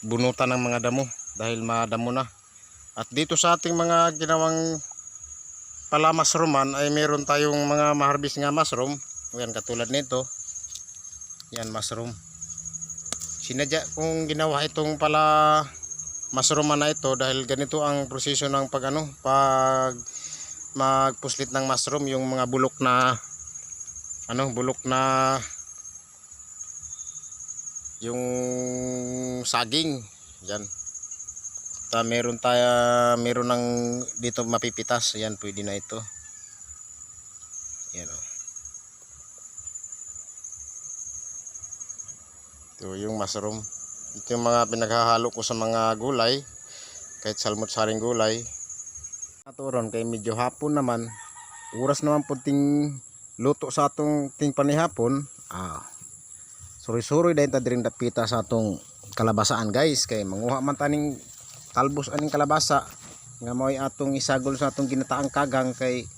bunutan ng mga damo dahil madamo na. At dito sa ating mga ginawang pala mushrooman ay meron tayong mga maharbis nga mushroom. Yan, katulad nito. Yan, mushroom. Sinadya kong ginawa itong pala mushrooman na ito dahil ganito ang proseso ng pag magpuslit ng mushroom. Yung mga bulok na yung saging. Yan. Meron ng dito mapipitas. Yan, pwede na ito. Yan o. Ito yung mushroom. Ito yung mga pinaghahalo ko sa mga gulay. Kahit salmot-saring gulay. Naturon kay medyo hapon naman. Oras naman po ting luto sa atong ting panihapon. Suri-suri dahil ta diring dapita sa atong kalabasaan guys. Kay manguha man taning talbos aning kalabasa nga mao'y atong isagol sa atong ginataang kagang kay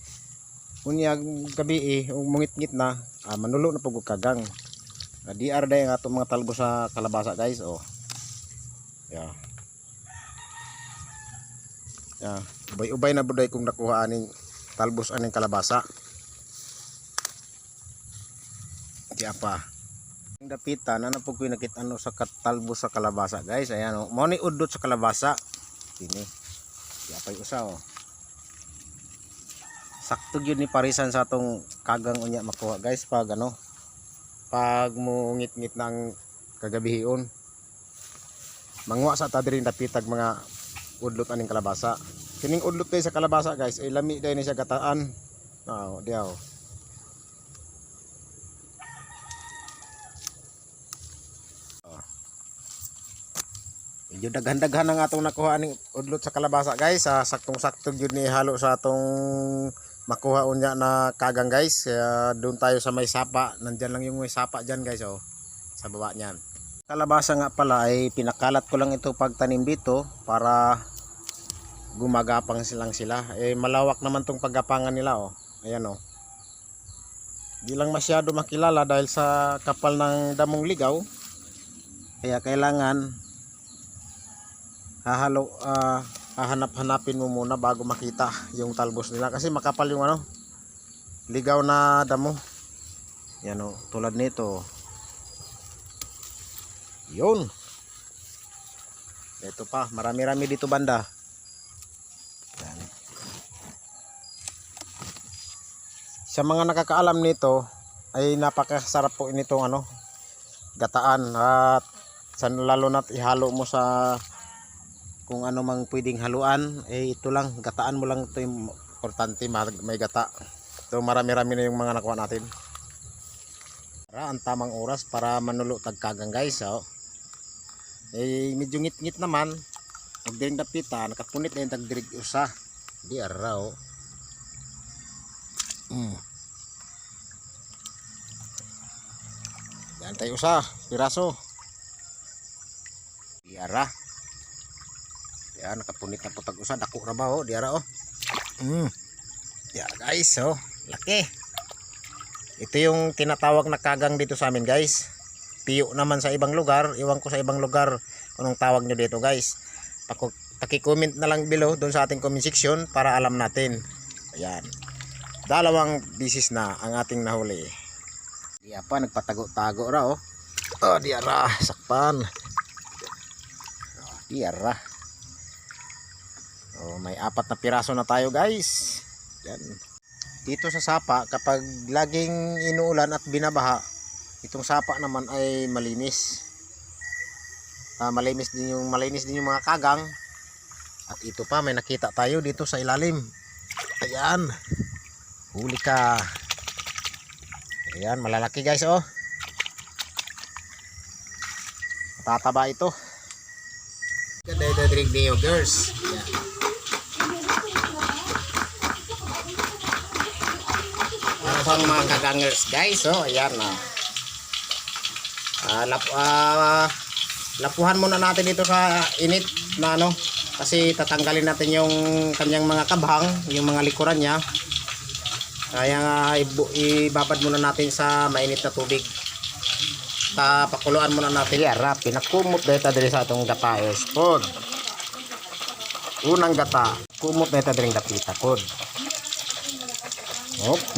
unyag gabi mungit-ngit na manulo na pug kagang. Di arday ang atong mga talbos sa kalabasa guys. Yeah. Yeah. Ubay-ubay na buday kung nakuha aning talbos aning kalabasa. Di apa. Ang dapitan na po ko nakita sa talbos sa kalabasa guys. Ayan mo ni udot sa kalabasa. Ini. Di apa yung usa sakto yun ni parisan sa atong kagang unya makuha guys pag pag mungit-ngit ng kagabihon. Manguha sa ta diri dapitag mga udlot aning kalabasa. Kining udlot kay sa kalabasa guys ay lami dai ni siya gataan. Diaw. Medyo daghan-daghan ang atong nakuha aning udlot sa kalabasa guys. Saktong-saktong yun ni halo sa atong makuha unya na kagang guys. Kaya doon tayo sa may sapa. Nandyan lang yung may sapa dyan guys sa baba nyan. Kalabasa nga pala ay pinakalat ko lang ito pagtanim dito para gumagapang silang sila. Malawak naman tong paggapangan nila Ayan Di lang masyado makilala dahil sa kapal ng damong ligaw. Kaya kailangan hahanap-hanapin mo muna bago makita yung talbos nila kasi makapal yung ligaw na damo. Yan tulad nito. Yun. Ito pa, marami-rami dito banda. Yan. Sa mga nakakaalam nito ay napakasarap po initong gataan at lalo na't ihalo mo sa kung ano mang pwedeng haluan. Ito lang, gataan mo lang, ito yung importante, may gata. So marami-rami na yung mga nakuha natin. Ang tamang oras para manulo tagkagang guys. Medyo ngit-ngit naman. Huwag din dapita, nakapunit na yung tagdirig usa. Di araw. Yan tayo usa, piraso. Di ara. Yan, nakapunit na po tag-usa. Dako na ba diara Yan guys laki. Ito yung tinatawag na kagang dito sa amin guys. Piyo naman sa ibang lugar. Iwan ko sa ibang lugar anong tawag nyo dito guys. Paki-comment na lang below doon sa ating comment section para alam natin. Ayan. 2 bisis na ang ating nahuli. Diya pa, nagpatago-tago ra diara, sakpan. Diara. May 4 na piraso na tayo guys. Yan. Dito sa sapa kapag laging inuulan at binabaha, itong sapa naman ay malinis. Malinis din yung mga kagang. At ito pa, may nakita tayo dito sa ilalim. Ayan. Huli ka. Ayan, malalaki guys Matataba ito. Ganda drink niyo girls. Ayan. Pang mga kagangers guys ayan lapuhan muna natin dito sa init na kasi tatanggalin natin yung kanyang mga kabhang, yung mga likuran niya. Kaya ibabad muna natin sa mainit na tubig. Pakuluan muna natin. Yara, pinakumot dahil ta diri sa atong gata is pod. Unang gata, kumot na ito diri dapita pod.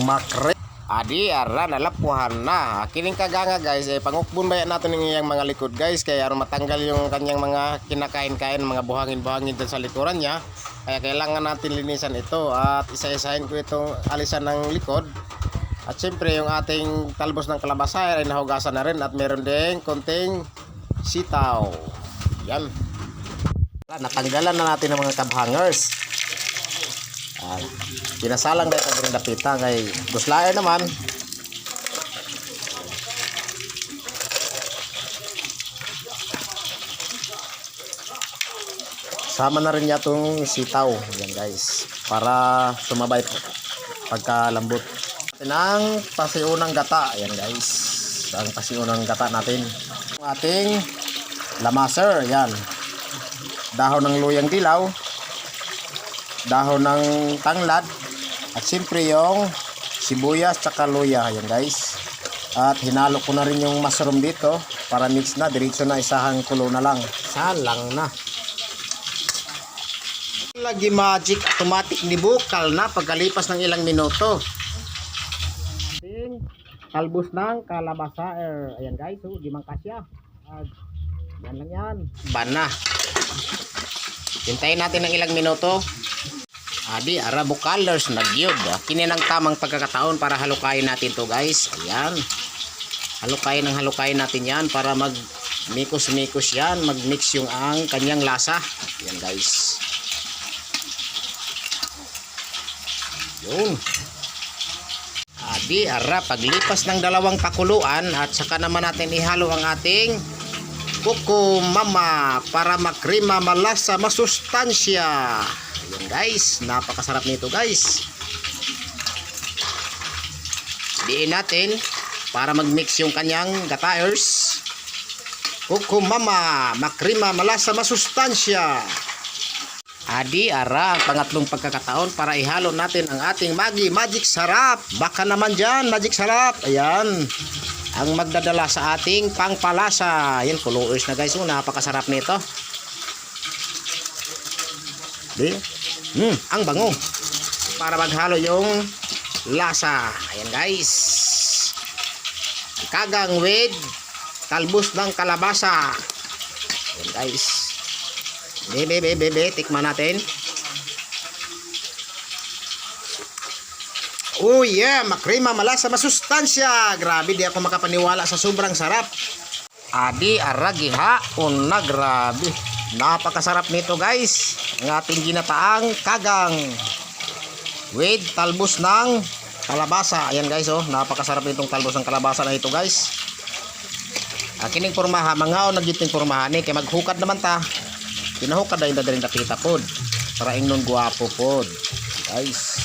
Makre. Adi ara nalapuhan na. Kining kaganga guys, pangukbon bayan natin ng iyang mga likod guys, kaya aron matanggal yung kanyang mga kinakain-kain, mga buhangin-buhangin dyan sa likuran niya. Kaya kailangan natin linisan ito at isa-isahin ko itong alisan ng likod. At syempre yung ating talbos ng kalabasa ay nahugasan na rin at meron ding konting sitaw. Yan. Natanggalan na natin ng mga kabhangers. Pinasalang dahil ito rin dapita kay guslaer naman. Sama na rin niya itong sitaw. Yan guys. Para sumabay pagkalambot. Ang pasiunang gata. Yan guys. Ang pasiunang gata natin. Ang ating lamaser. Yan. Dahon ng luyang dilaw. Dahon ng tanglad. At siyempre yung sibuyas tsaka luya. Yan guys. At hinalo ko na rin yung mushroom dito para mix na. Diretso na isahang kulo na lang. Salang na. Lagi magic automatic ni bukal na pagkalipas ng ilang minuto. Talbos ng kalabasa. Ayan guys. Di man kasya. Yan lang yan. Bana. Hintayin natin ng ilang minuto. Adi, arabo colors nagyod. Kini ng tamang pagkakataon para halukayin natin to guys. Ayan. Halukayin natin yan para mag mikos-mikos yan. Mag-mix yung ang kanyang lasa. Ayan guys. Yun. Adi, ara, paglipas ng dalawang pakuluan at saka naman natin ihalo ang ating kuko mama para makrima, malasa, masustansya. Ayan guys, napakasarap nito guys. Diin natin para mag-mix yung kanyang gataers. Kuko mama, makrima, malasa, masustansya. Adi, ara, ang pangatlong pagkakataon para ihalo natin ang ating magic sarap. Baka naman dyan, magic sarap. Ayan. Ang magdadala sa ating pangpalasa. Ayan, colors na guys. Napakasarap nito. Di? Ang bango. Para maghalo yung lasa. Ayan guys. Kagang with talbos ng kalabasa. Ayan guys. Bebe, tikman natin. Oh yeah, makrima, malasa, masustansya. Grabe, di ako makapaniwala sa sobrang sarap. Adi, aragiha, una, grabe. Napakasarap nito guys. Ang ating ginataang kagang with talbos ng kalabasa. Ayan guys, oh, napakasarap nitong talbos ng kalabasa na ito guys. Kining pormaha, mga nagiting pormaha ni kay maghukad naman ta. Pinahukad dahil rin napita pod para ingnon guwapo pod guys.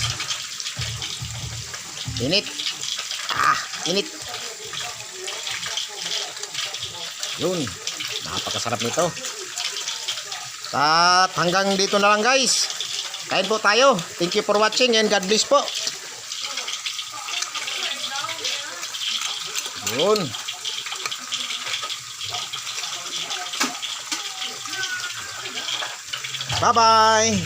Init. Init. Yun. Napakasarap nito. At hanggang dito na lang guys. Kain po tayo. Thank you for watching and God bless po. Yun. Bye-bye.